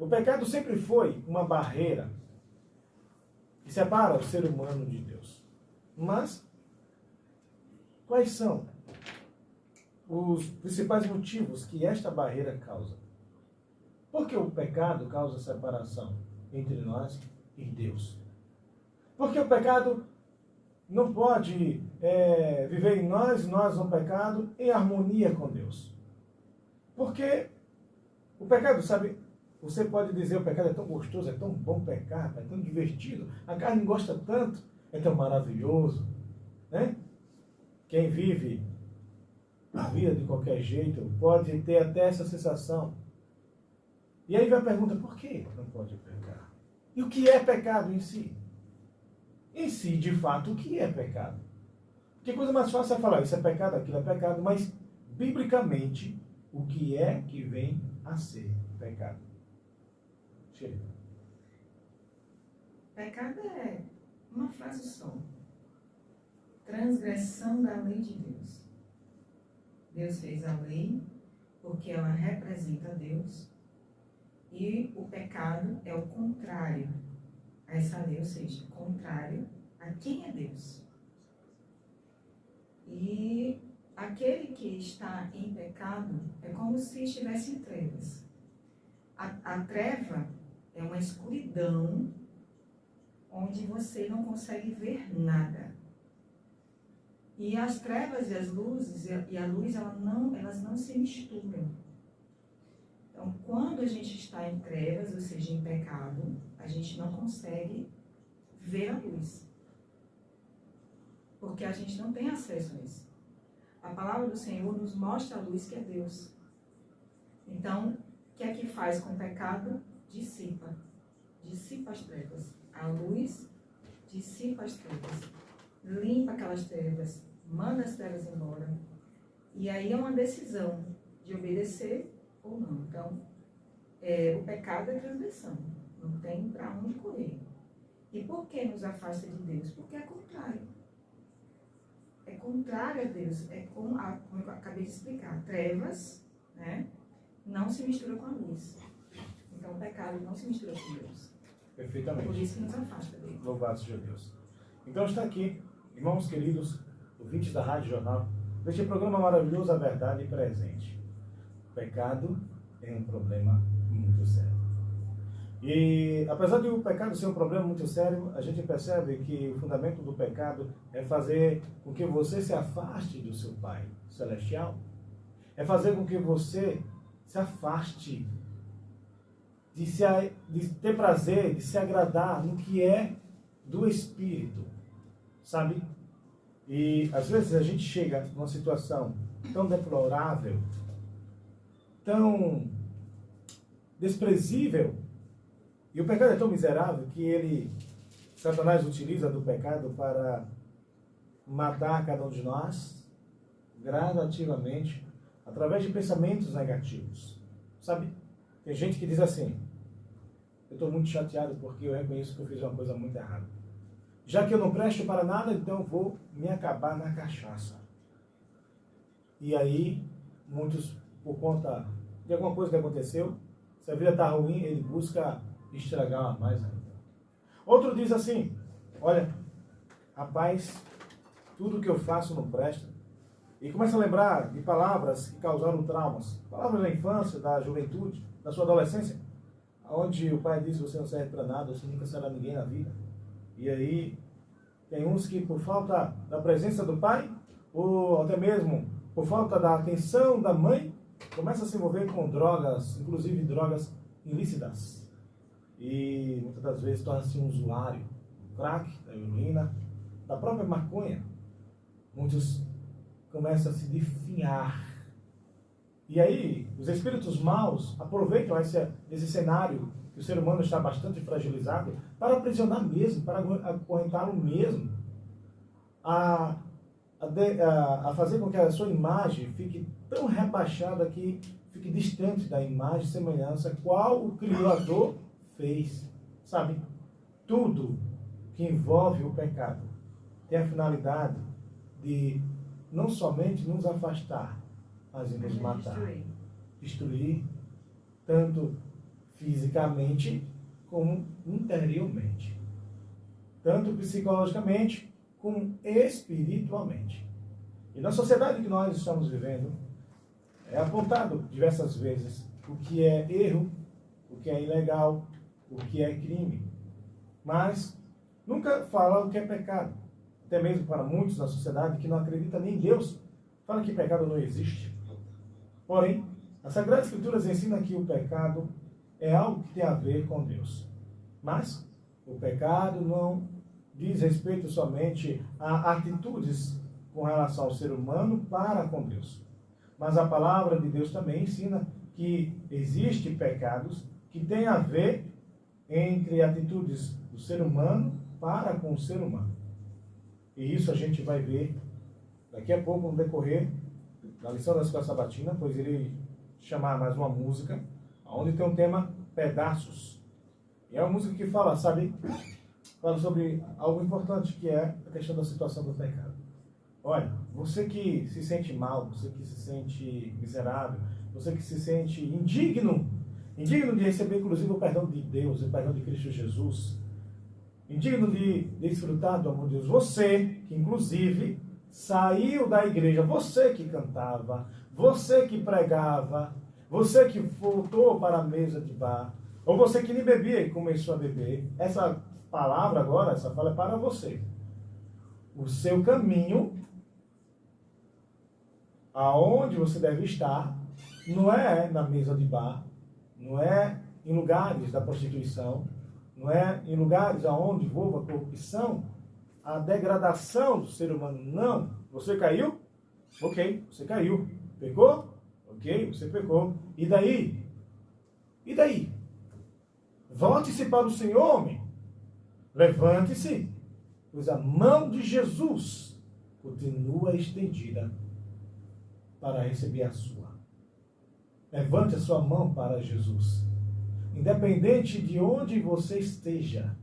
O pecado sempre foi uma barreira que separa o ser humano de Deus. Mas, quais são os principais motivos que esta barreira causa? Por que o pecado causa separação entre nós e Deus? Porque o pecado não pode viver em nós no pecado, em harmonia com Deus. Porque o pecado, sabe, você pode dizer o pecado é tão gostoso, é tão bom pecar, é tão divertido, a carne gosta tanto, é tão maravilhoso, né? Quem vive a vida de qualquer jeito pode ter até essa sensação. E aí vem a pergunta, por que não pode pecar? E o que é pecado em si? Em si, de fato, o que é pecado? Porque coisa mais fácil é falar, isso é pecado, aquilo é pecado, mas, biblicamente, o que é que vem a ser pecado? Chega. Pecado é uma frase só. Transgressão da lei de Deus. Deus fez a lei porque ela representa Deus e o pecado é o contrário a essa lei, ou seja, contrário a quem é Deus. E aquele que está em pecado é como se estivesse em trevas. A treva é uma escuridão onde você não consegue ver nada. E as trevas e as luzes e a luz, elas não se misturam. Então, quando a gente está em trevas, ou seja, em pecado, a gente não consegue ver a luz. Porque a gente não tem acesso a isso. A palavra do Senhor nos mostra a luz que é Deus. Então, o que é que faz com o pecado? Dissipa. Dissipa as trevas. A luz dissipa as trevas. Limpa aquelas trevas. Manda as trevas embora. E aí é uma decisão de obedecer ou não. Então, o pecado é transgressão. Não tem para onde correr. E por que nos afasta de Deus? Porque é contrário. É contrário a Deus. Como eu acabei de explicar. Trevas, né, não se mistura com a luz. Então, o pecado não se mistura com Deus. Perfeitamente. Por isso que nos afasta dele. Louvado seja Deus. Então está aqui, irmãos queridos, ouvintes da Rádio Jornal, neste programa maravilhoso, A Verdade Presente. O pecado é um problema muito sério. E apesar de o pecado ser um problema muito sério, a gente percebe que o fundamento do pecado é fazer com que você se afaste do seu Pai Celestial. É fazer com que você se afaste de ter prazer, de se agradar no que é do Espírito, sabe? E às vezes a gente chega numa situação tão deplorável, tão desprezível, e o pecado é tão miserável que Satanás utiliza do pecado para matar cada um de nós gradativamente, através de pensamentos negativos, sabe? Tem gente que diz assim, eu estou muito chateado porque eu reconheço que eu fiz uma coisa muito errada. Já que eu não presto para nada, então eu vou me acabar na cachaça. E aí, muitos, por conta de alguma coisa que aconteceu, se a vida está ruim, ele busca estragar mais ainda. Outro diz assim, olha, rapaz, tudo que eu faço não presta. E começa a lembrar de palavras que causaram traumas. Palavras da infância, da juventude, da sua adolescência, onde o pai diz, você não serve para nada, você nunca será ninguém na vida. E aí, tem uns que por falta da presença do pai, ou até mesmo por falta da atenção da mãe, começa a se envolver com drogas, inclusive drogas ilícitas. E muitas das vezes torna-se um usuário do crack, da heroína, da própria maconha. Muitos começam a se definhar. E aí, os espíritos maus aproveitam esse cenário que o ser humano está bastante fragilizado para aprisionar mesmo, para acorrentá-lo mesmo, a fazer com que a sua imagem fique tão rebaixada que fique distante da imagem e semelhança qual o Criador fez. Sabe? Tudo que envolve o pecado tem a finalidade de não somente nos afastar, mas de nos matar. Destruir, tanto fisicamente como interiormente. Tanto psicologicamente como espiritualmente. E na sociedade que nós estamos vivendo, é apontado diversas vezes o que é erro, o que é ilegal, o que é crime. Mas nunca fala o que é pecado. Até mesmo para muitos na sociedade que não acreditam nem em Deus, fala que pecado não existe. Porém, as Sagradas Escrituras ensinam que o pecado é algo que tem a ver com Deus. Mas o pecado não diz respeito somente a atitudes com relação ao ser humano para com Deus. Mas a palavra de Deus também ensina que existem pecados que têm a ver entre atitudes do ser humano para com o ser humano. E isso a gente vai ver daqui a pouco no decorrer da lição da Escola Sabatina, pois irei chamar mais uma música, onde tem um tema Pedaços. E é uma música que fala, sabe, fala sobre algo importante, que é a questão da situação do pecado. Olha, você que se sente mal, você que se sente miserável, você que se sente indigno de receber inclusive o perdão de Deus, o perdão de Cristo Jesus, indigno de desfrutar do amor de Deus, você que inclusive saiu da igreja, você que cantava, você que pregava, você que voltou para a mesa de bar, ou você que nem bebia e começou a beber, essa palavra agora, essa fala é para você. O seu caminho, aonde você deve estar, não é na mesa de bar, não é em lugares da prostituição, não é em lugares aonde voa a corrupção, a degradação do ser humano. Não. Você caiu? Ok, você caiu. Pecou? Ok, você pecou. E daí? E daí? Volte-se para o Senhor, homem. Levante-se, pois a mão de Jesus continua estendida para receber a sua. Levante a sua mão para Jesus. Independente de onde você esteja,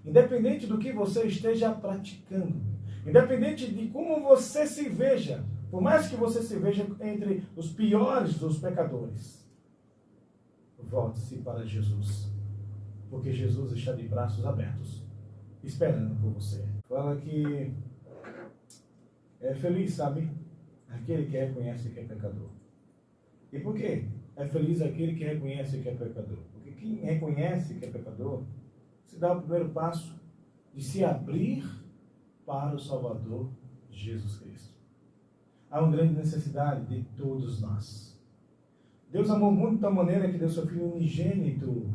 independente do que você esteja praticando, independente de como você se veja, por mais que você se veja entre os piores dos pecadores, volte-se para Jesus, porque Jesus está de braços abertos, esperando por você. Fala que é feliz, sabe? Aquele que reconhece que é pecador. E por quê? É feliz aquele que reconhece que é pecador. Porque quem reconhece que é pecador, se dá o primeiro passo de se abrir para o Salvador Jesus Cristo. Há uma grande necessidade de todos nós. Deus amou muito de tal maneira que deu seu Filho unigênito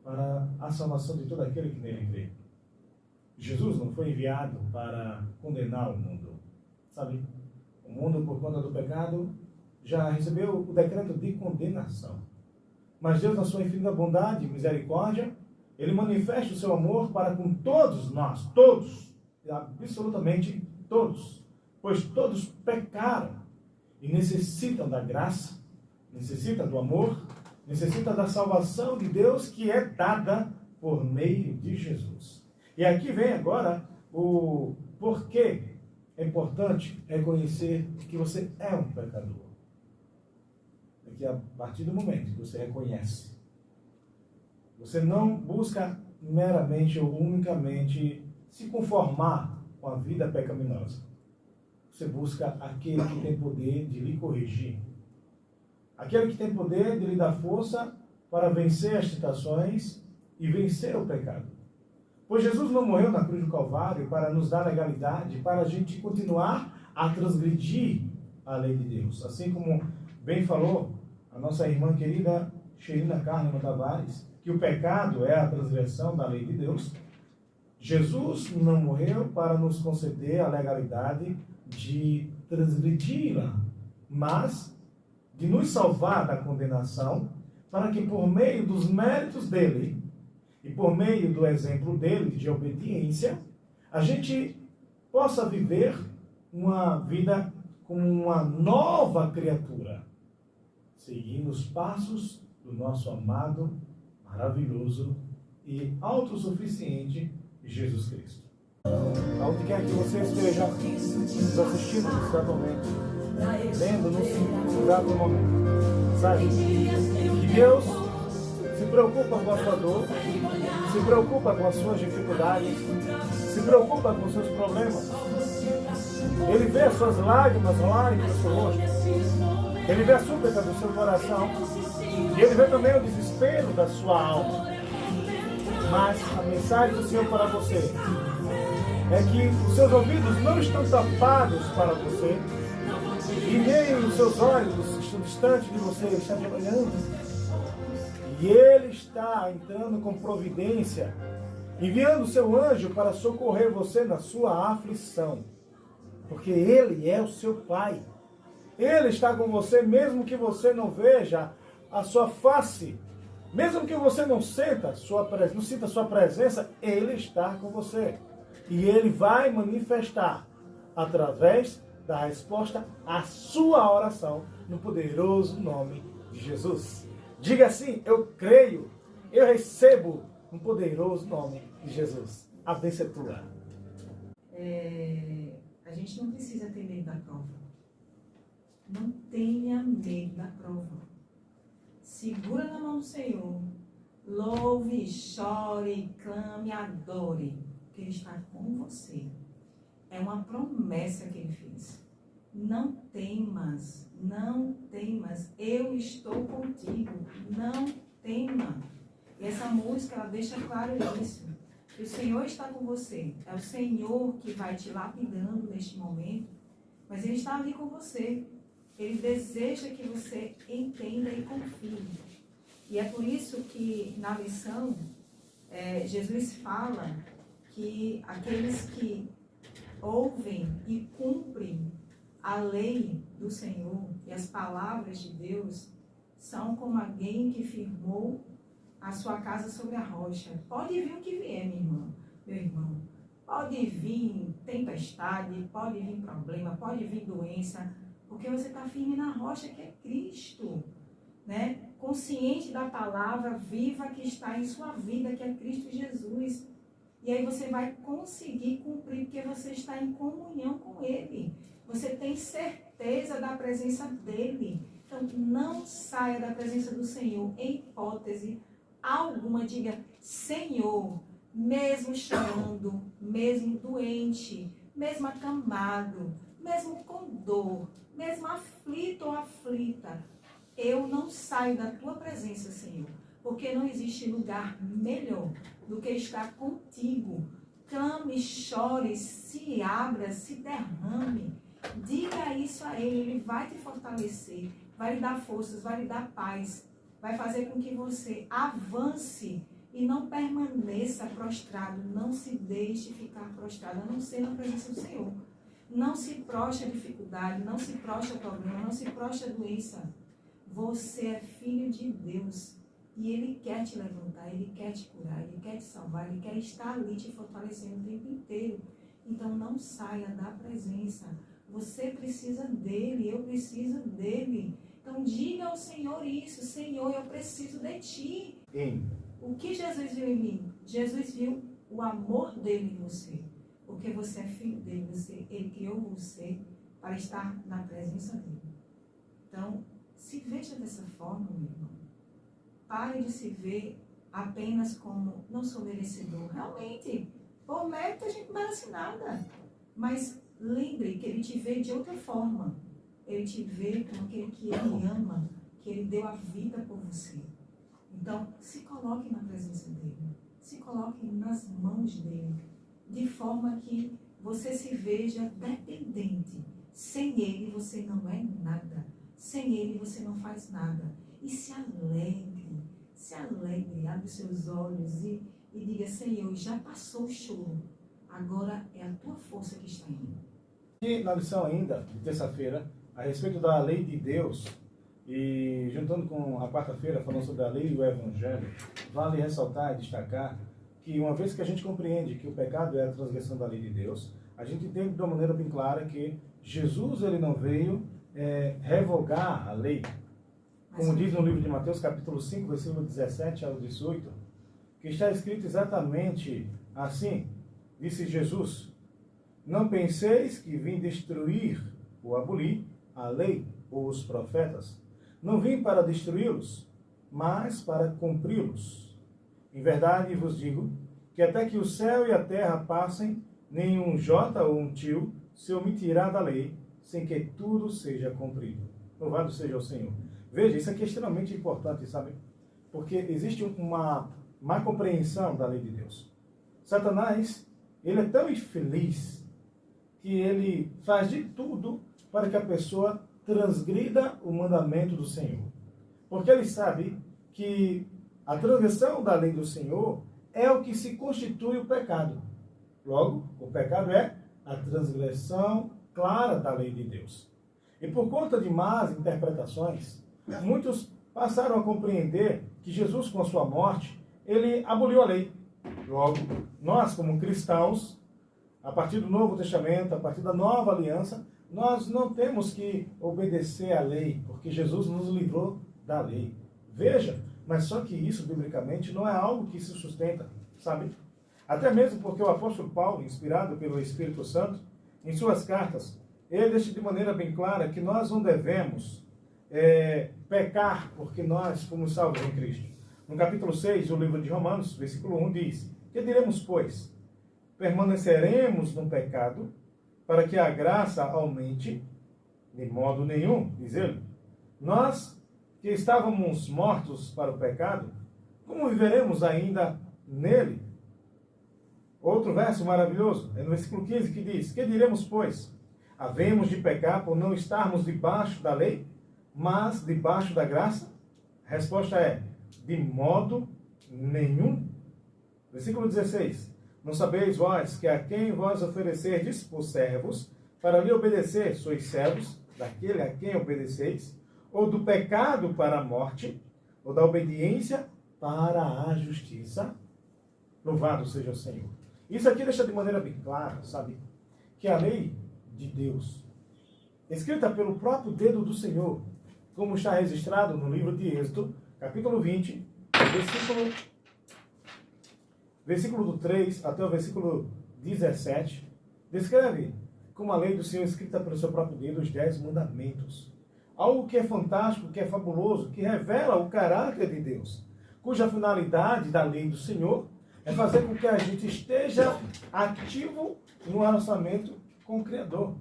para a salvação de todo aquele que nele crê. Jesus não foi enviado para condenar o mundo. Sabe? O mundo, por conta do pecado, já recebeu o decreto de condenação. Mas Deus, na sua infinita bondade e misericórdia, Ele manifesta o seu amor para com todos nós, todos, absolutamente todos, pois todos pecaram e necessitam da graça, necessitam do amor, necessitam da salvação de Deus que é dada por meio de Jesus. E aqui vem agora o porquê é importante reconhecer que você é um pecador. É que a partir do momento que você reconhece, você não busca meramente ou unicamente se conformar com a vida pecaminosa. Você busca aquele que tem poder de lhe corrigir. Aquele que tem poder de lhe dar força para vencer as tentações e vencer o pecado. Pois Jesus não morreu na cruz do Calvário para nos dar legalidade, para a gente continuar a transgredir a lei de Deus. Assim como bem falou a nossa irmã querida Sheila Carmen Tavares, que o pecado é a transgressão da lei de Deus. Jesus não morreu para nos conceder a legalidade de transgredi-la, mas de nos salvar da condenação, para que por meio dos méritos dele e por meio do exemplo dele de obediência, a gente possa viver uma vida como uma nova criatura, seguindo os passos do nosso amado, maravilhoso e autossuficiente Jesus Cristo. Aonde quer que você esteja nos assistindo nesse exato momento, vendo nesse exato momento, sabe? Que Deus se se preocupa com a sua dor, se preocupa com as suas dificuldades, se preocupa com os seus problemas. Ele vê as suas lágrimas rolarem pelo seu rosto. Ele vê a súplica do seu coração. E ele vê também o desespero da sua alma. Mas a mensagem do Senhor para você é que os seus ouvidos não estão tapados para você. E nem os seus olhos estão distantes de você, ele está te olhando. E ele está entrando com providência, enviando o seu anjo para socorrer você na sua aflição. Porque ele é o seu Pai. Ele está com você, mesmo que você não veja a sua face. Mesmo que você não sinta a sua presença, ele está com você. E ele vai manifestar através da resposta à sua oração no poderoso nome de Jesus. Diga assim: eu creio, eu recebo no poderoso nome de Jesus. A bênção é tua. A gente não precisa ter medo da prova. Não tenha medo da prova. Segura na mão do Senhor. Louve, chore, clame, adore. Que Ele está com você. É uma promessa que Ele fez. Não temas, não temas. Eu estou contigo. Não tema. E essa música, ela deixa claro isso. Que o Senhor está com você. É o Senhor que vai te lapidando neste momento. Mas Ele está ali com você. Ele deseja que você entenda e confie. E é por isso que na lição, Jesus fala que aqueles que ouvem e cumprem a lei do Senhor e as palavras de Deus são como alguém que firmou a sua casa sobre a rocha. Pode vir o que vier, minha irmã, meu irmão. Pode vir tempestade, pode vir problema, pode vir doença, porque você está firme na rocha que é Cristo, né? Consciente da palavra viva que está em sua vida, que é Cristo Jesus. E aí você vai conseguir cumprir, porque você está em comunhão com Ele. Você tem certeza da presença dEle. Então, não saia da presença do Senhor em hipótese alguma. Diga: Senhor, mesmo chorando, mesmo doente, mesmo acamado, mesmo com dor, mesmo aflito ou aflita, eu não saio da tua presença, Senhor, porque não existe lugar melhor do que estar contigo. Clame, chore, se abra, se derrame. Diga isso a Ele, Ele vai te fortalecer, vai lhe dar forças, vai lhe dar paz, vai fazer com que você avance e não permaneça prostrado. Não se deixe ficar prostrado, a não ser na presença do Senhor. Não se prostre a dificuldade, não se prostre a problema, não se prostre a doença. Você é filho de Deus e Ele quer te levantar, Ele quer te curar, Ele quer te salvar, Ele quer estar ali te fortalecendo o tempo inteiro. Então não saia da presença. Você precisa dEle, eu preciso dEle. Então diga ao Senhor isso: Senhor, eu preciso de Ti. O que Jesus viu em mim? Jesus viu o amor dEle em você. Porque você é filho dEle, Ele criou você para estar na presença dEle. Então, se veja dessa forma, meu irmão. Pare de se ver apenas como não sou merecedor. Realmente, por mérito a gente não merece nada. Mas lembre que Ele te vê de outra forma. Ele te vê como aquele que Ele ama, que Ele deu a vida por você. Então, se coloque na presença dEle. Se coloque nas mãos dEle. De forma que você se veja dependente. Sem Ele você não é nada. Sem Ele você não faz nada. E se alegre, abre os seus olhos e diga: Senhor, já passou o choro, agora é a tua força que está em mim. E na lição ainda, de terça-feira, a respeito da lei de Deus, e juntando com a quarta-feira, falando sobre a lei e o evangelho, vale ressaltar e destacar que uma vez que a gente compreende que o pecado é a transgressão da lei de Deus, a gente entende de uma maneira bem clara que Jesus ele não veio revogar a lei. Como diz no livro de Mateus, capítulo 5, versículo 17 ao 18, que está escrito exatamente assim: disse Jesus: não penseis que vim destruir ou abolir a lei ou os profetas. Não vim para destruí-los, mas para cumpri-los. Em verdade vos digo que até que o céu e a terra passem, nenhum jota ou um tio se omitirá da lei, sem que tudo seja cumprido. Louvado seja o Senhor. Veja, isso aqui é extremamente importante, sabe? Porque existe uma má compreensão da lei de Deus. Satanás, ele é tão infeliz que ele faz de tudo para que a pessoa transgrida o mandamento do Senhor. Porque ele sabe que a transgressão da lei do Senhor é o que se constitui o pecado. Logo, o pecado é a transgressão clara da lei de Deus. E por conta de más interpretações, muitos passaram a compreender que Jesus, com a sua morte, ele aboliu a lei. Logo, nós, como cristãos, a partir do Novo Testamento, a partir da Nova Aliança, nós não temos que obedecer à lei, porque Jesus nos livrou da lei. Veja, mas só que isso, biblicamente, não é algo que se sustenta, sabe? Até mesmo porque o apóstolo Paulo, inspirado pelo Espírito Santo, em suas cartas, ele deixa de maneira bem clara que nós não devemos pecar porque nós fomos salvos em Cristo. No capítulo 6 do livro de Romanos, versículo 1, diz: que diremos, pois? Permaneceremos no pecado para que a graça aumente? De modo nenhum, diz ele. Nós, que estávamos mortos para o pecado, como viveremos ainda nele? Outro verso maravilhoso, é no versículo 15, que diz: que diremos, pois? Havemos de pecar por não estarmos debaixo da lei, mas debaixo da graça? A resposta é: de modo nenhum. Versículo 16. Não sabeis vós que a quem vós oferecerdes por servos, para lhe obedecer, sois servos daquele a quem obedeceis, ou do pecado para a morte, ou da obediência para a justiça? Louvado seja o Senhor. Isso aqui deixa de maneira bem clara, sabe? Que a lei de Deus, escrita pelo próprio dedo do Senhor, como está registrado no livro de Êxodo, capítulo 20, versículo do 3 até o versículo 17, descreve como a lei do Senhor, escrita pelo seu próprio dedo, os 10 mandamentos. Algo que é fantástico, que é fabuloso, que revela o caráter de Deus, cuja finalidade da lei do Senhor é fazer com que a gente esteja ativo no relacionamento com o Criador.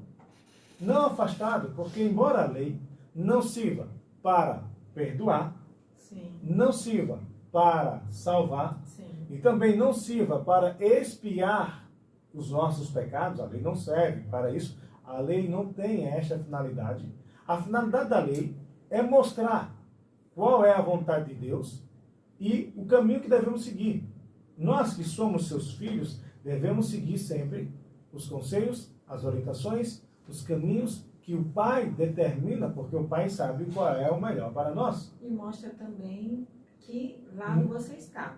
Não afastado, porque embora a lei não sirva para perdoar, Sim. não sirva para salvar, Sim. e também não sirva para expiar os nossos pecados, a lei não serve para isso, a lei não tem esta finalidade. A finalidade da lei é mostrar qual é a vontade de Deus e o caminho que devemos seguir. Nós que somos seus filhos, devemos seguir sempre os conselhos, as orientações, os caminhos que o Pai determina, porque o Pai sabe qual é o melhor para nós. E mostra também que lado você está.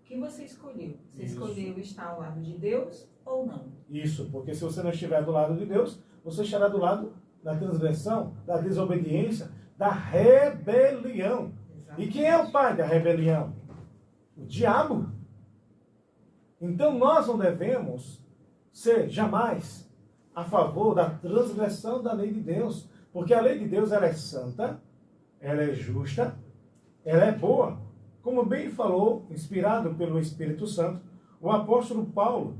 O que você escolheu? Você Isso. escolheu estar ao lado de Deus ou não? Isso, porque se você não estiver do lado de Deus, você estará do lado da transgressão, da desobediência, da rebelião. Exatamente. E quem é o pai da rebelião? O diabo. Então nós não devemos ser jamais a favor da transgressão da lei de Deus, porque a lei de Deus ela é santa, ela é justa, ela é boa. Como bem falou, inspirado pelo Espírito Santo, o apóstolo Paulo,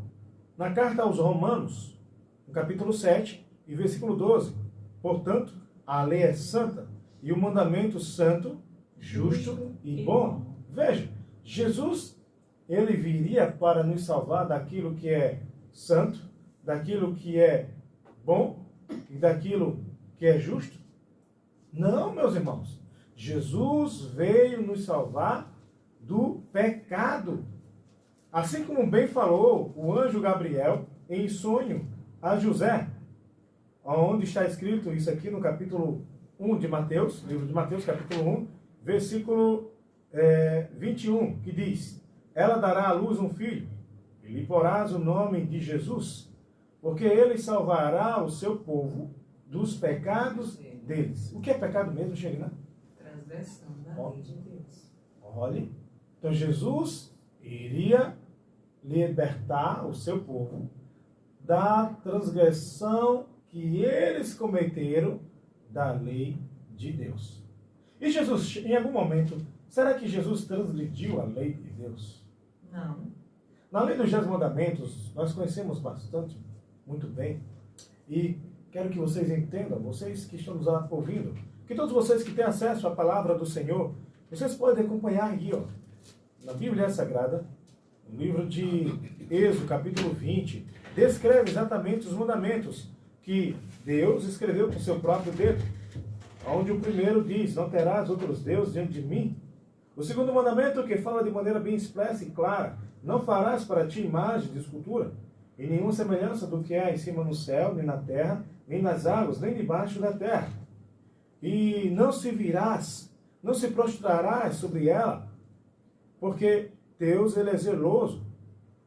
na carta aos Romanos, no capítulo 7 e versículo 12. Portanto, a lei é santa e o mandamento santo, justo e bom. Veja, Jesus, ele viria para nos salvar daquilo que é santo, daquilo que é bom e daquilo que é justo? Não, meus irmãos. Jesus veio nos salvar do pecado. Assim como bem falou o anjo Gabriel em sonho a José, onde está escrito isso aqui no capítulo 1 de Mateus, livro de Mateus, capítulo 1, versículo 21, que diz: ela dará à luz um filho, e lhe porás o nome de Jesus, porque ele salvará o seu povo dos pecados deles. O que é pecado mesmo, Xerina? Transgressão da lei de Deus. Olhe, então Jesus iria libertar o seu povo da transgressão que eles cometeram da lei de Deus. E Jesus, em algum momento, Será que Jesus transgrediu a lei de Deus? Não. Na lei dos 10 mandamentos, nós conhecemos bastante, muito bem. E quero que vocês entendam, vocês que estão nos ouvindo, que todos vocês que têm acesso à palavra do Senhor, vocês podem acompanhar aqui, ó, na Bíblia Sagrada, no livro de Êxodo, capítulo 20, descreve exatamente os mandamentos que Deus escreveu com seu próprio dedo. Onde o primeiro diz, não terás outros deuses diante de mim. O segundo mandamento, que fala de maneira bem expressa e clara, não farás para ti imagem de escultura, e nenhuma semelhança do que há em cima no céu, nem na terra, nem nas águas, nem debaixo da terra. E não se virás, não se prostrarás sobre ela, porque Deus, ele é zeloso,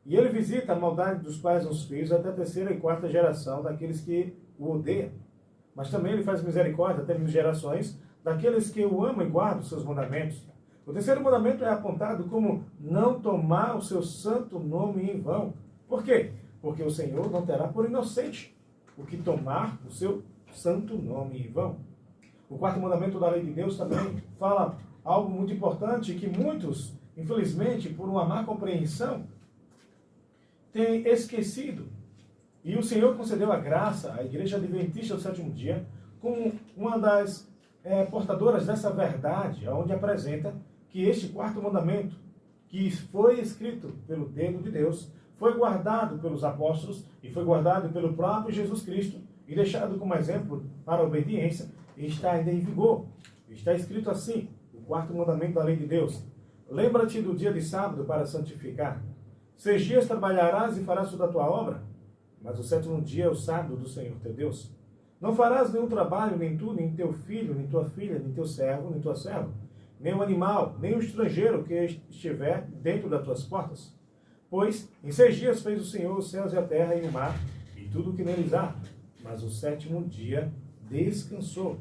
e ele visita a maldade dos pais nos filhos até a 3ª e 4ª geração daqueles que o odeiam. Mas também ele faz misericórdia até 1000 gerações daqueles que o amam e guardam os seus mandamentos. O 3º mandamento é apontado como não tomar o seu santo nome em vão. Por quê? Porque o Senhor não terá por inocente o que tomar o seu santo nome em vão. O 4º mandamento da lei de Deus também fala algo muito importante que muitos, infelizmente, por uma má compreensão, têm esquecido. E o Senhor concedeu a graça à Igreja Adventista do Sétimo Dia como uma das portadoras dessa verdade, onde apresenta que este 4º mandamento, que foi escrito pelo dedo de Deus, foi guardado pelos apóstolos e foi guardado pelo próprio Jesus Cristo e deixado como exemplo para a obediência, e está ainda em vigor. Está escrito assim, o 4º mandamento da lei de Deus: lembra-te do dia de sábado para santificar. 6 dias trabalharás e farás toda a tua obra, mas o 7º dia é o sábado do Senhor teu Deus. Não farás nenhum trabalho, nem tu, nem teu filho, nem tua filha, nem teu servo, nem tua serva, nem o animal, nem o estrangeiro que estiver dentro das tuas portas. Pois em 6 dias fez o Senhor os céus e a terra e o mar, e tudo o que neles há. Mas o 7º dia descansou.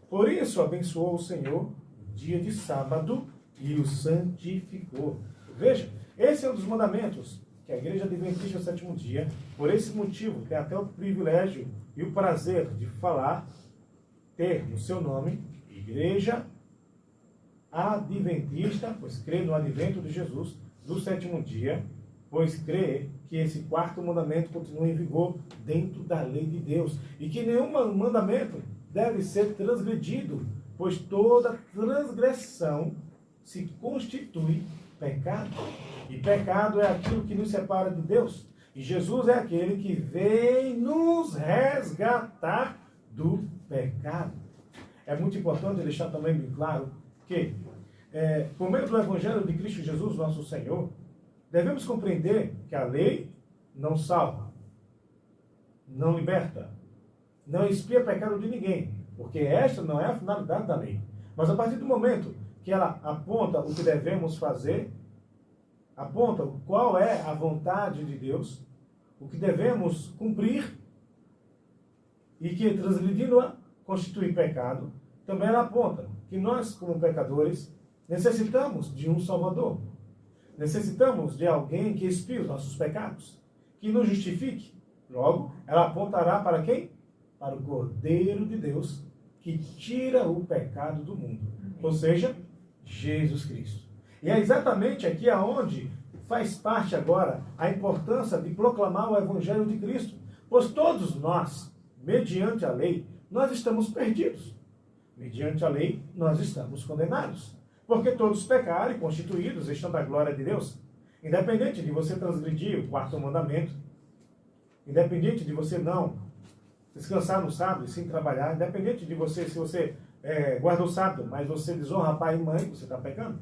Por isso abençoou o Senhor o dia de sábado e o santificou. Veja, esse é um dos mandamentos que a Igreja Adventista do Sétimo Dia, por esse motivo, tem até o privilégio e o prazer de falar, ter no seu nome, Igreja Adventista, pois crê no advento de Jesus, do sétimo dia, pois crê que esse 4º mandamento continua em vigor dentro da lei de Deus, e que nenhum mandamento deve ser transgredido, pois toda transgressão se constitui pecado. E pecado é aquilo que nos separa de Deus. E Jesus é aquele que vem nos resgatar do pecado. É muito importante deixar também bem claro que, por meio do Evangelho de Cristo Jesus, nosso Senhor, devemos compreender que a lei não salva, não liberta, não expia pecado de ninguém, porque esta não é a finalidade da lei. Mas a partir do momento que ela aponta o que devemos fazer, aponta qual é a vontade de Deus, o que devemos cumprir, e que transgredindo-a constitui pecado, também ela aponta que nós, como pecadores, necessitamos de um Salvador. Necessitamos de alguém que expie os nossos pecados, que nos justifique. Logo, ela apontará para quem? Para o Cordeiro de Deus, que tira o pecado do mundo. Ou seja, Jesus Cristo. E é exatamente aqui aonde faz parte agora a importância de proclamar o Evangelho de Cristo. Pois todos nós, mediante a lei, nós estamos perdidos. Mediante a lei, nós estamos condenados. Porque todos pecaram e constituídos estão da glória de Deus. Independente de você transgredir o 4º mandamento, independente de você não descansar no sábado e sim trabalhar, independente de você, se você guarda o sábado, mas você desonra pai e mãe, você está pecando.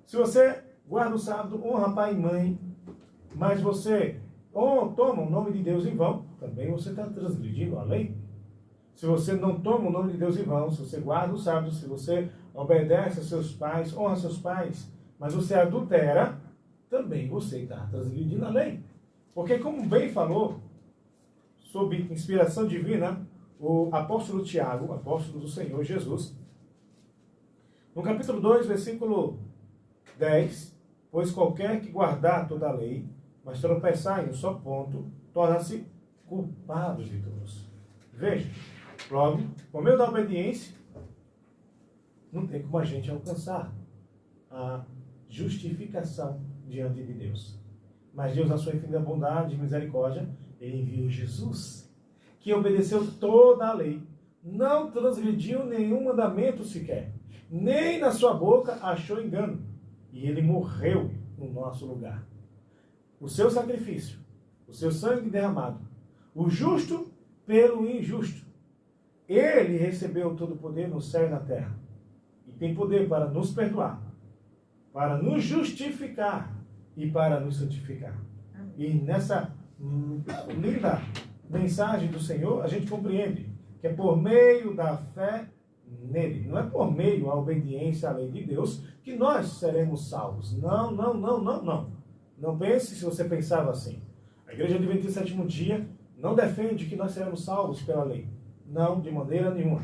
Se você guarda o sábado, honra pai e mãe, mas você toma o nome de Deus em vão, também você está transgredindo a lei. Se você não toma o nome de Deus em vão, se você guarda o sábado, se você obedece a seus pais, honra seus pais, mas você adultera, também você está transgredindo a lei. Porque, como bem falou, sob inspiração divina, o apóstolo Tiago, apóstolo do Senhor Jesus, no capítulo 2, versículo 10, pois qualquer que guardar toda a lei, mas tropeçar em um só ponto, torna-se culpado de todos. Veja, logo, por meio da obediência, não tem como a gente alcançar a justificação diante de Deus. Mas Deus, na sua infinita bondade e misericórdia, ele enviou Jesus, que obedeceu toda a lei, não transgrediu nenhum mandamento sequer, nem na sua boca achou engano, e ele morreu no nosso lugar. O seu sacrifício, o seu sangue derramado, o justo pelo injusto, ele recebeu todo o poder no céu e na terra, e tem poder para nos perdoar, para nos justificar e para nos santificar. E nessa linda mensagem do Senhor, a gente compreende que é por meio da fé nele, não é por meio da obediência à lei de Deus que nós seremos salvos. Não, não, não, não, não. Não pense se você pensava assim. A Igreja Adventista do Sétimo Dia não defende que nós seremos salvos pela lei. Não, de maneira nenhuma.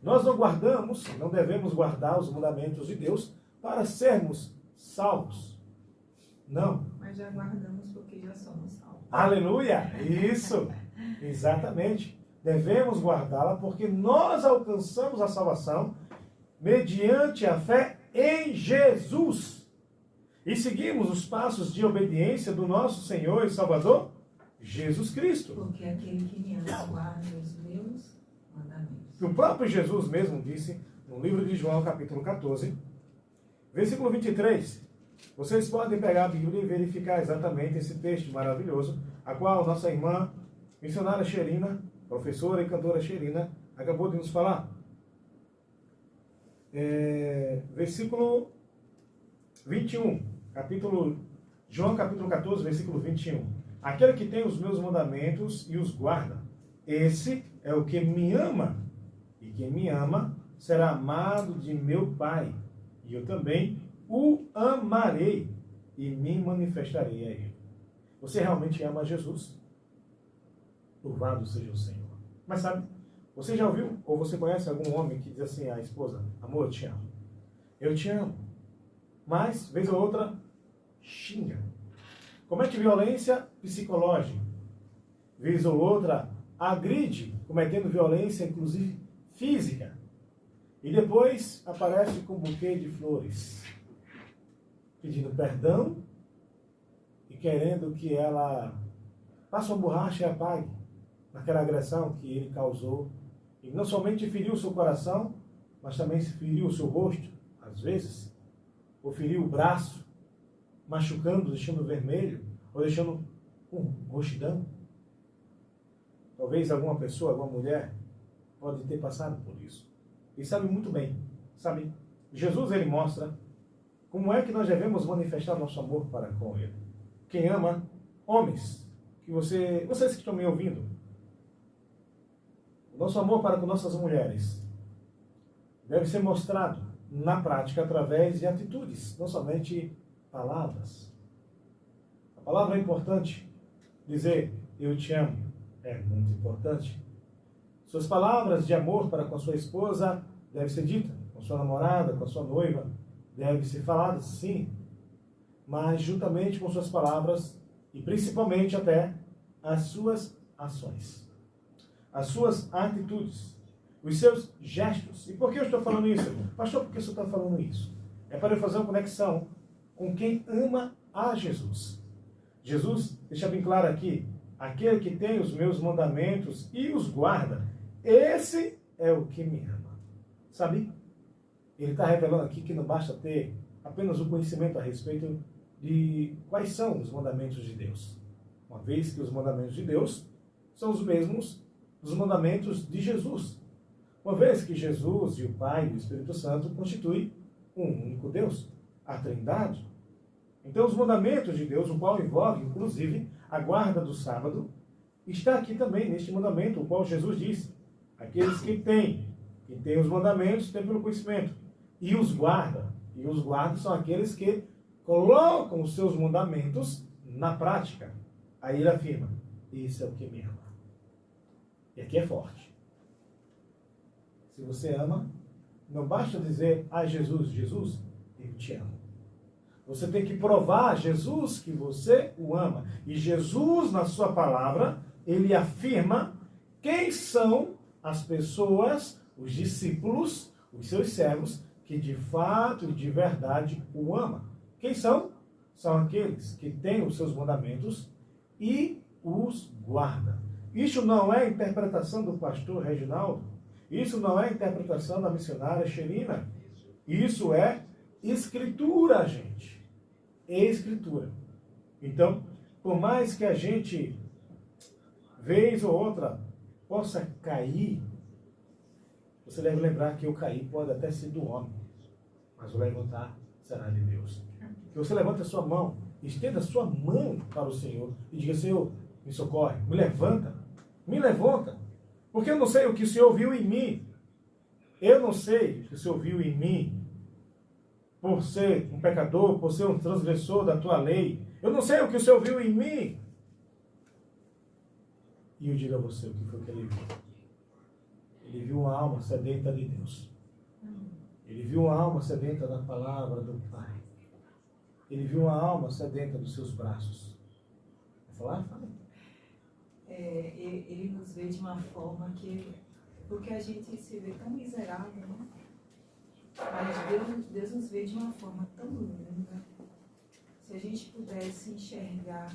Nós não guardamos, não devemos guardar os mandamentos de Deus para sermos salvos. Não. Mas já guardamos porque já somos salvos. Aleluia! Isso! Exatamente. Devemos guardá-la porque nós alcançamos a salvação mediante a fé em Jesus. E seguimos os passos de obediência do nosso Senhor e Salvador, Jesus Cristo. Porque aquele que me ama guarda os meus mandamentos. O próprio Jesus mesmo disse no livro de João, capítulo 14, versículo 23. Vocês podem pegar a Bíblia e verificar exatamente esse texto maravilhoso, a qual nossa irmã, missionária Xerina, professora e cantora Xerina, acabou de nos falar. Versículo 21, João capítulo 14, versículo 21. Aquele que tem os meus mandamentos e os guarda, esse é o que me ama, e quem me ama será amado de meu Pai, e eu também o amarei e me manifestarei a ele. Você realmente ama Jesus? Louvado seja o Senhor. Mas sabe, você já ouviu, ou você conhece algum homem que diz assim à esposa: amor, eu te amo. Eu te amo. Mas, vez ou outra, xinga. Comete violência psicológica. Vez ou outra, agride, cometendo violência, inclusive física. E depois aparece com um buquê de flores, pedindo perdão e querendo que ela passe uma borracha e apague naquela agressão que ele causou. E não somente feriu o seu coração, mas também feriu o seu rosto, às vezes, ou feriu o braço, machucando, deixando vermelho, ou deixando roxidão. Talvez alguma pessoa, alguma mulher, pode ter passado por isso. E sabe muito bem, sabe? Jesus, ele mostra como é que nós devemos manifestar nosso amor para com ele. Quem ama, homens, vocês que estão me ouvindo, o nosso amor para com nossas mulheres deve ser mostrado na prática através de atitudes, não somente palavras. A palavra é importante. Dizer eu te amo é muito importante. Suas palavras de amor para com a sua esposa devem ser ditas, com sua namorada, com a sua noiva, devem ser faladas, sim, mas juntamente com suas palavras e principalmente até as suas ações, as suas atitudes, os seus gestos. E por que eu estou falando isso? Pastor, por que você está falando isso? É para eu fazer uma conexão com quem ama a Jesus. Jesus deixa bem claro aqui: aquele que tem os meus mandamentos e os guarda, esse é o que me ama. Sabe? Ele está revelando aqui que não basta ter apenas o conhecimento a respeito de quais são os mandamentos de Deus, uma vez que os mandamentos de Deus são os mesmos dos mandamentos de Jesus, uma vez que Jesus e o Pai e o Espírito Santo constituem um único Deus, a Trindade. Então os mandamentos de Deus, o qual envolve inclusive a guarda do sábado, está aqui também neste mandamento, o qual Jesus disse: aqueles que têm os mandamentos têm pelo conhecimento, e os guarda. E os guardas são aqueles que colocam os seus mandamentos na prática. Aí ele afirma: isso é o que me ama. E aqui é forte. Se você ama, não basta dizer: ah, Jesus, Jesus, eu te amo. Você tem que provar a Jesus que você o ama. E Jesus, na sua palavra, ele afirma quem são as pessoas, os discípulos, os seus servos, que de fato e de verdade o ama. Quem são? São aqueles que têm os seus mandamentos e os guardam. Isso não é interpretação do pastor Reginaldo. Isso não é interpretação da missionária Xerina. Isso é escritura, gente. Escritura. Então, por mais que a gente, vez ou outra, possa cair, você deve lembrar que o cair pode até ser do homem, mas o levantar será de Deus. Que você levanta a sua mão, estenda a sua mão para o Senhor e diga: Senhor, me socorre, me levanta, me levanta, porque eu não sei o que o Senhor viu em mim. Eu não sei o que o Senhor viu em mim por ser um pecador, por ser um transgressor da tua lei. Eu não sei o que o Senhor viu em mim. E eu digo a você o que foi que ele viu. Ele viu uma alma sedenta de Deus. Ele viu uma alma sedenta da palavra do Pai. Ele viu uma alma sedenta dos seus braços. Vai falar? Fala. Ele nos vê de uma forma que... Porque a gente se vê tão miserável, né? Mas Deus nos vê de uma forma tão linda. Se a gente pudesse enxergar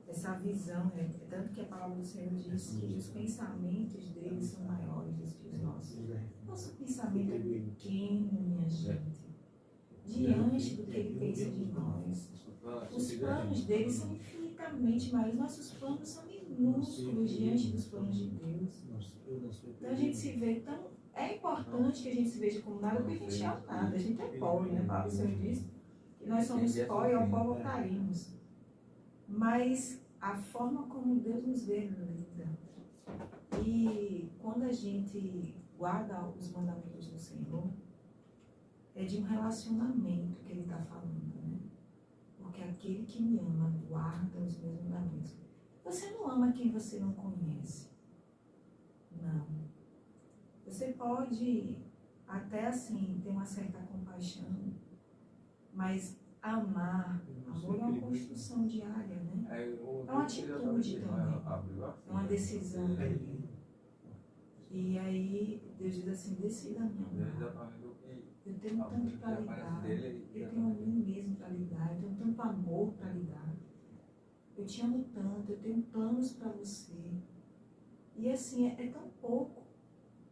essa visão, né? Tanto que a palavra do Senhor diz que os pensamentos dele são maiores do que os nossos. Nosso pensamento é pequeno, minha gente, diante do que ele pensa de nós. Os planos dele são infinitamente maiores. Nossos planos são minúsculos diante dos planos de Deus. Então a gente se vê tão... É importante que a gente se veja como nada, porque a gente é nada, a gente é pobre, né? A palavra do Senhor diz que nós somos pó e ao pó voltaremos. Mas a forma como Deus nos vê é linda. E quando a gente guarda os mandamentos do Senhor, é de um relacionamento que ele está falando, né? Porque aquele que me ama guarda os meus mandamentos. Você não ama quem você não conhece. Não. Você pode até assim ter uma certa compaixão, mas amar, amor é uma construção diária, né? É uma atitude também, é uma decisão também. E aí Deus diz assim: decida me amar. Eu tenho tanto para lhe dar, eu tenho a mim mesmo para lhe dar, eu tenho tanto amor para lhe dar. Eu te amo tanto, eu tenho planos para você. E assim, é tão pouco,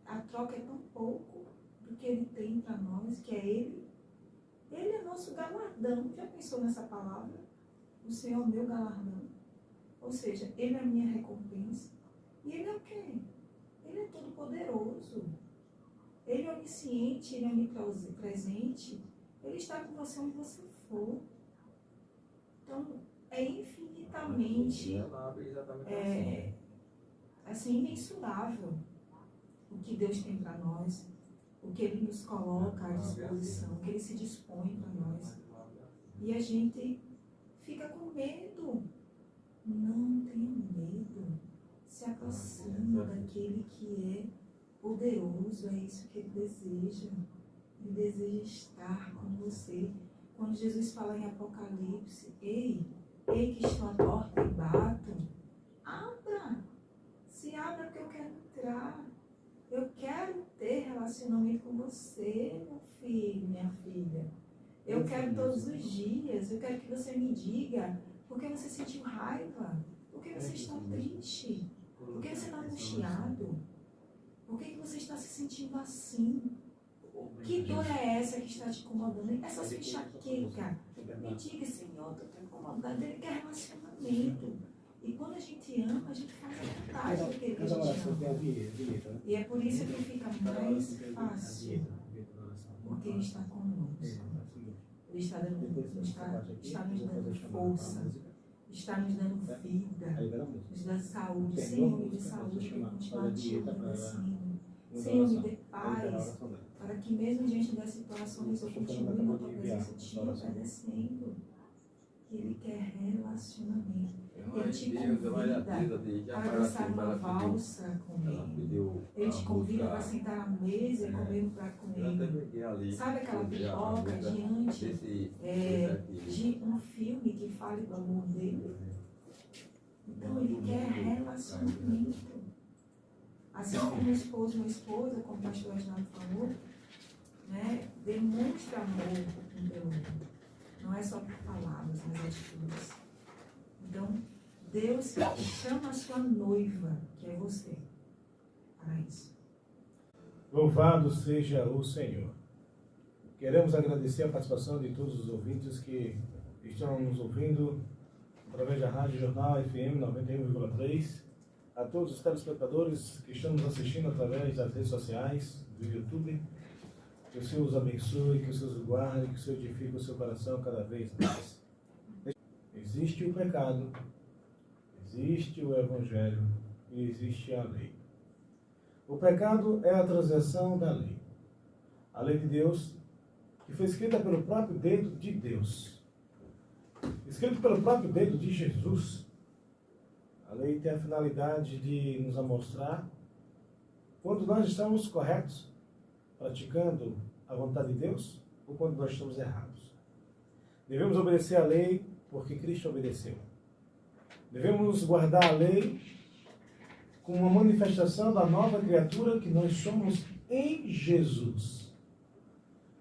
a troca é tão pouco do que ele tem para nós, que é ele. Ele é nosso galardão. Já pensou nessa palavra? O Senhor é o meu galardão. Ou seja, ele é a minha recompensa. E ele é o quê? Ele é todo poderoso. Ele é onisciente, ele é onipresente. Ele está com você onde você for. Então, é infinitamente assim, imensurável o que Deus tem para nós, o que Ele nos coloca à disposição, o que Ele se dispõe para nós. E a gente fica com medo. Não tenha medo. Se aproxima daquele que é poderoso, é isso que Ele deseja. Ele deseja estar com você. Quando Jesus fala em Apocalipse: ei que estou à porta e bato, abra. Se abra, porque eu quero entrar. Eu quero ter relacionamento com você, meu filho, minha filha. Eu quero todos os dias. Eu quero que você me diga por que você sentiu raiva, por que você está triste, por que você está angustiado, por que você está se sentindo assim. Que dor é essa que está te incomodando? Essa sua enxaqueca. Me diga: Senhor, eu estou incomodado. Ele quer relacionamento. E quando a gente ama, a gente faz a vontade do que a gente ama. E é por isso que fica mais fácil. Porque Ele está conosco. Ele está nos dando força. Está nos dando vida. Nos dando saúde. Senhor, me dê saúde para continuar te obedecendo. Senhor, me dê paz, para que mesmo diante das situações eu continue na tua presença te obedecendo. Ele quer relacionamento. Ele te convida para dançar uma valsa com ele. Ele te convida para sentar à mesa e comer um prato com ele. Sabe aquela pipoca diante de um filme que fale do amor dele? Então ele quer relacionamento. Assim como um esposo e uma esposa, como o pastor Reginaldo falou, né, demonstra amor um pelo outro. Não é só por palavras, mas atitudes. Então, Deus chama a sua noiva, que é você, para isso. Louvado seja o Senhor. Queremos agradecer a participação de todos os ouvintes que estão nos ouvindo através da Rádio Jornal FM 91,3, a todos os telespectadores que estão nos assistindo através das redes sociais, do YouTube. Que o Senhor os abençoe, que o Senhor os guarde, que o Senhor edifique o seu coração cada vez mais. Existe o pecado, existe o Evangelho e existe a lei. O pecado é a transgressão da lei. A lei de Deus, que foi escrita pelo próprio dedo de Deus. Escrito pelo próprio dedo de Jesus. A lei tem a finalidade de nos mostrar quando nós estamos corretos, praticando a vontade de Deus, ou quando nós estamos errados. Devemos obedecer a lei porque Cristo obedeceu. Devemos guardar a lei como uma manifestação da nova criatura que nós somos em Jesus.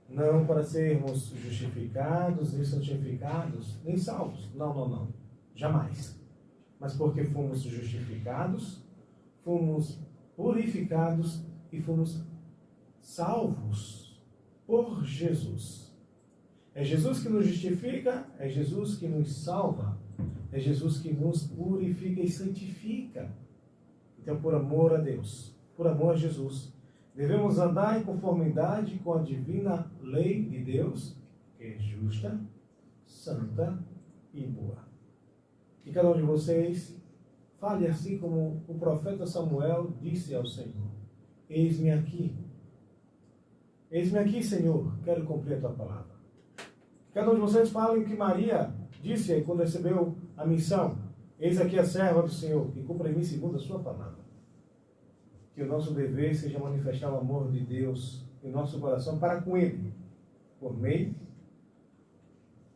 Não para sermos justificados, nem santificados, nem salvos. Não. Jamais. Mas porque fomos justificados, fomos purificados e fomos salvos por Jesus. É Jesus que nos justifica, é Jesus que nos salva, é Jesus que nos purifica e santifica. Então, por amor a Deus, por amor a Jesus, devemos andar em conformidade com a divina lei de Deus, que é justa, santa e boa. Que cada um de vocês fale assim como o profeta Samuel disse ao Senhor: eis-me aqui, Senhor, quero cumprir a tua palavra. Que cada um de vocês fale o que Maria disse quando recebeu a missão: eis aqui a serva do Senhor, que cumpra em mim segundo a sua palavra. Que o nosso dever seja manifestar o amor de Deus em nosso coração para com Ele, por meio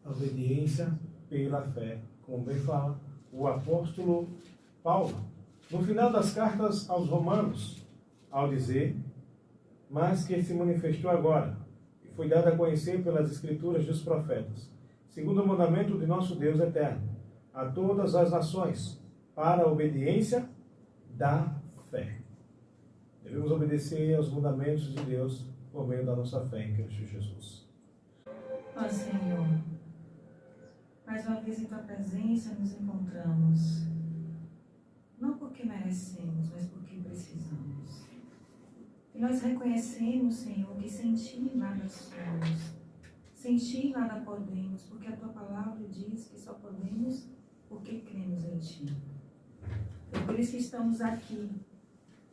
da obediência pela fé, como bem fala o apóstolo Paulo, no final das cartas aos Romanos, ao dizer: mas que se manifestou agora, e foi dado a conhecer pelas Escrituras dos profetas, segundo o mandamento de nosso Deus eterno, a todas as nações, para a obediência da fé. Devemos obedecer aos mandamentos de Deus por meio da nossa fé em Cristo Jesus. Ó Senhor, mais uma vez em Tua presença nos encontramos, não porque merecemos, mas porque precisamos. E nós reconhecemos, Senhor, que sem Ti nada somos, sem Ti nada podemos, porque a Tua palavra diz que só podemos porque cremos em Ti. É por isso que estamos aqui.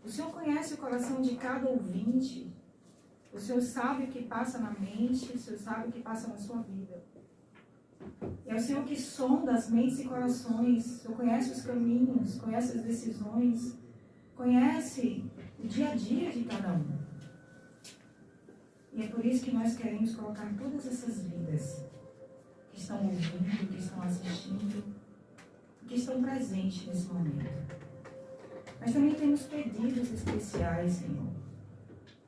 O Senhor conhece o coração de cada ouvinte. O Senhor sabe o que passa na mente, o Senhor sabe o que passa na sua vida. É o Senhor que sonda as mentes e corações. O Senhor conhece os caminhos, conhece as decisões, conhece o dia a dia de cada um. E é por isso que nós queremos colocar todas essas vidas que estão ouvindo, que estão assistindo, que estão presentes nesse momento. Mas também temos pedidos especiais, Senhor,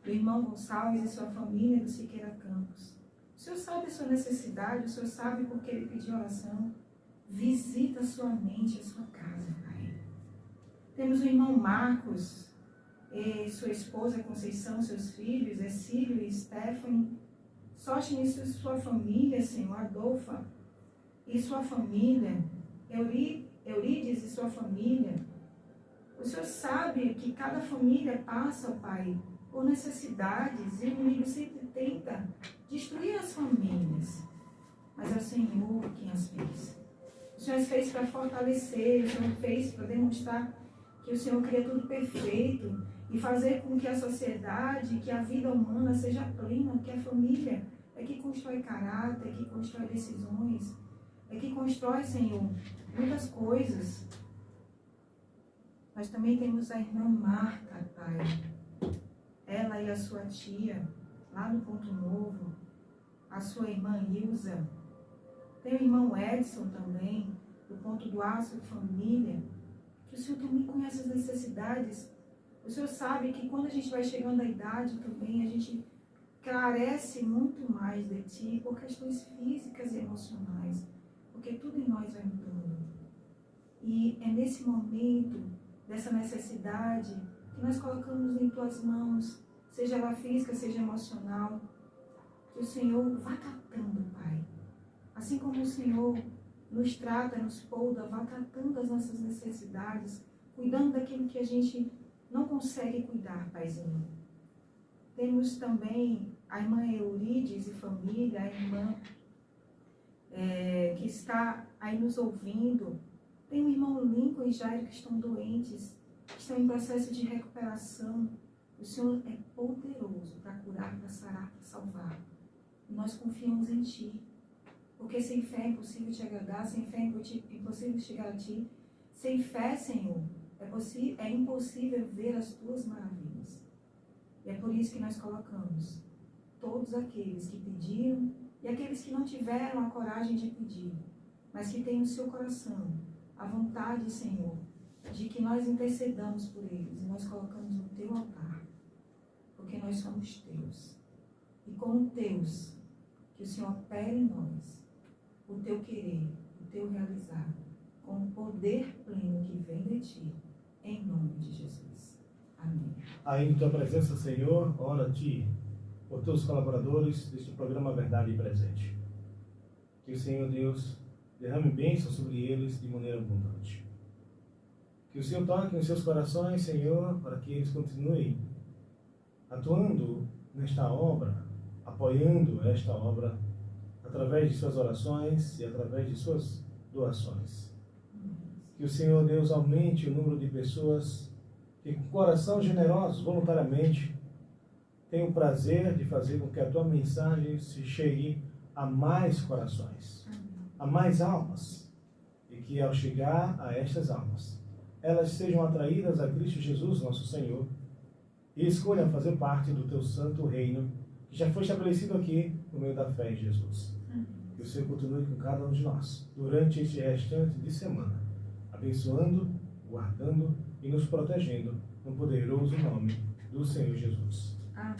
do irmão Gonçalves e sua família do Siqueira Campos. O Senhor sabe a sua necessidade, o Senhor sabe por que ele pediu oração. Visita a sua mente, a sua casa, Pai. Temos o irmão Marcos, e sua esposa Conceição, seus filhos, Cílio e Stephanie. Sóstenes e sua família, Senhor, Adolfa e sua família, Eurides e sua família. O Senhor sabe que cada família passa, Pai, por necessidades, e o inimigo sempre tenta destruir as famílias. Mas é o Senhor quem as fez. O Senhor as fez para fortalecer, o Senhor fez para demonstrar que o Senhor cria tudo perfeito e fazer com que a sociedade, que a vida humana seja plena, que a família é que constrói caráter, é que constrói decisões, é que constrói, Senhor, muitas coisas. Nós também temos a irmã Marta, Pai. Ela e a sua tia, lá no Ponto Novo. A sua irmã Ilza. Tem o irmão Edson também, do Ponto do Aço, família. Que o Senhor também conhece as necessidades. O Senhor sabe que quando a gente vai chegando à idade também, a gente carece muito mais de Ti por questões físicas e emocionais, porque tudo em nós vai mudando. E é nesse momento, dessa necessidade, que nós colocamos em Tuas mãos, seja ela física, seja emocional, que o Senhor vá tratando, Pai. Assim como o Senhor nos trata, nos polda, vá tratando as nossas necessidades, cuidando daquilo que a gente não consegue cuidar, Paizinho. Temos também a irmã Eurides e família, a irmã que está aí nos ouvindo. Tem o irmão Lincoln e Jairo que estão doentes, que estão em processo de recuperação. O Senhor é poderoso para curar, para sarar, para salvar. E nós confiamos em Ti. Porque sem fé é impossível Te agradar, sem fé é impossível chegar a Ti. Sem fé, Senhor, é impossível ver as Tuas maravilhas. E é por isso que nós colocamos todos aqueles que pediram e aqueles que não tiveram a coragem de pedir, mas que têm no seu coração a vontade, Senhor, de que nós intercedamos por eles. E nós colocamos no Teu altar, porque nós somos Teus. E como Teus, que o Senhor opere em nós o Teu querer, o Teu realizar, com o poder pleno que vem de Ti, em nome de Jesus. Amém. Aí em Tua presença, Senhor, ora a Ti, por Teus colaboradores deste programa Verdade e Presente. Que o Senhor Deus derrame bênção sobre eles de maneira abundante. Que o Senhor toque em seus corações, Senhor, para que eles continuem atuando nesta obra, apoiando esta obra, através de suas orações e através de suas doações. Que o Senhor Deus aumente o número de pessoas que, com coração generoso, voluntariamente, tenham o prazer de fazer com que a Tua mensagem se chegue a mais corações, a mais almas, e que ao chegar a estas almas, elas sejam atraídas a Cristo Jesus, nosso Senhor, e escolham fazer parte do Teu santo reino, que já foi estabelecido aqui no meio da fé em Jesus. Que o Senhor continue com cada um de nós, durante este restante de semana, abençoando, guardando e nos protegendo, no poderoso nome do Senhor Jesus. Amém.